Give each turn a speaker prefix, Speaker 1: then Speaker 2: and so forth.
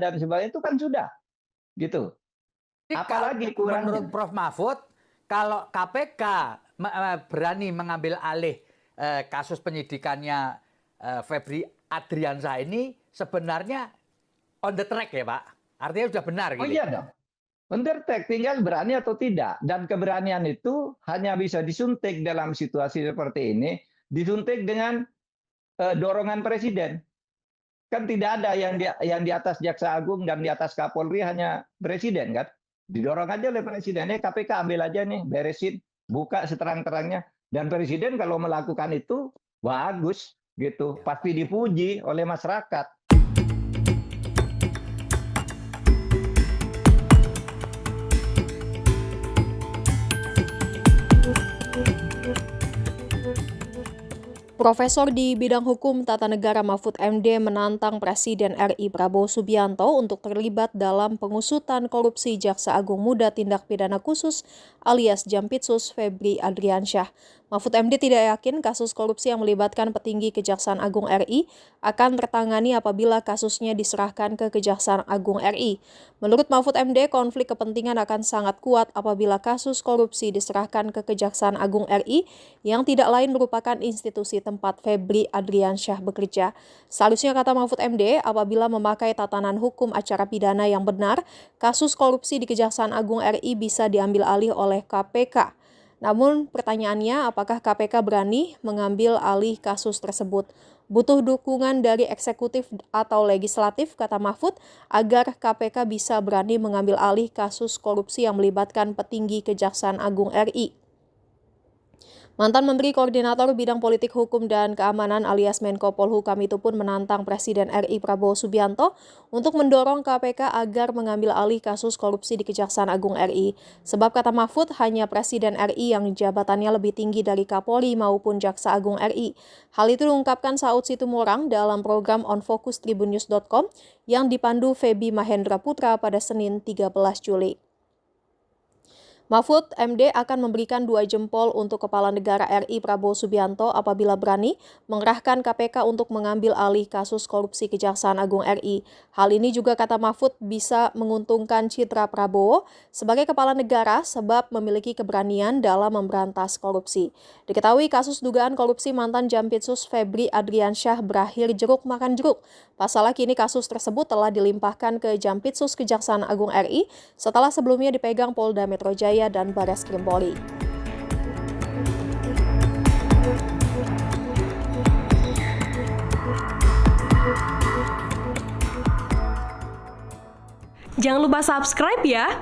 Speaker 1: dan sebagainya itu kan sudah gitu. Apalagi kurangnya.
Speaker 2: Menurut Prof. Mahfud, kalau KPK berani mengambil alih kasus penyidikannya Febri Adriansyah ini sebenarnya on the track ya Pak? Artinya sudah benar gitu.
Speaker 1: Oh iya dong. Undertake tinggal berani atau tidak. Dan keberanian itu hanya bisa disuntik dalam situasi seperti ini, disuntik dengan dorongan presiden. Kan tidak ada yang di atas Jaksa Agung dan di atas Kapolri, hanya presiden kan. Didorong aja oleh presiden. KPK ambil aja nih, beresin, buka seterang-terangnya. Dan presiden kalau melakukan itu bagus gitu, pasti dipuji oleh masyarakat.
Speaker 3: Profesor di bidang hukum tata negara Mahfud MD menantang Presiden RI Prabowo Subianto untuk terlibat dalam pengusutan korupsi Jaksa Agung Muda Tindak Pidana Khusus alias Jampitsus Febri Adriansyah. Mahfud MD tidak yakin kasus korupsi yang melibatkan petinggi Kejaksaan Agung RI akan tertangani apabila kasusnya diserahkan ke Kejaksaan Agung RI. Menurut Mahfud MD, konflik kepentingan akan sangat kuat apabila kasus korupsi diserahkan ke Kejaksaan Agung RI yang tidak lain merupakan institusi tempat Febri Adriansyah bekerja. Seharusnya, kata Mahfud MD, apabila memakai tatanan hukum acara pidana yang benar, kasus korupsi di Kejaksaan Agung RI bisa diambil alih oleh KPK. Namun pertanyaannya, apakah KPK berani mengambil alih kasus tersebut? Butuh dukungan dari eksekutif atau legislatif, kata Mahfud, agar KPK bisa berani mengambil alih kasus korupsi yang melibatkan petinggi Kejaksaan Agung RI. Mantan Menteri Koordinator Bidang Politik Hukum dan Keamanan alias Menko Polhukam itu pun menantang Presiden RI Prabowo Subianto untuk mendorong KPK agar mengambil alih kasus korupsi di Kejaksaan Agung RI. Sebab, kata Mahfud, hanya Presiden RI yang jabatannya lebih tinggi dari Kapolri maupun Jaksa Agung RI. Hal itu diungkapkan Saud Situmorang dalam program On Focus Tribunnews.com yang dipandu Feby Mahendra Putra pada Senin 13 Juli. Mahfud MD akan memberikan 2 jempol untuk Kepala Negara RI Prabowo Subianto apabila berani mengerahkan KPK untuk mengambil alih kasus korupsi Kejaksaan Agung RI. Hal ini juga, kata Mahfud, bisa menguntungkan citra Prabowo sebagai Kepala Negara sebab memiliki keberanian dalam memberantas korupsi. Diketahui kasus dugaan korupsi mantan Jampitsus Febri Adriansyah berakhir jeruk makan jeruk. Pasalnya kini kasus tersebut telah dilimpahkan ke Jampitsus Kejaksaan Agung RI setelah sebelumnya dipegang Polda Metro Jaya dan Barreskrim Polri.
Speaker 4: Jangan lupa subscribe ya.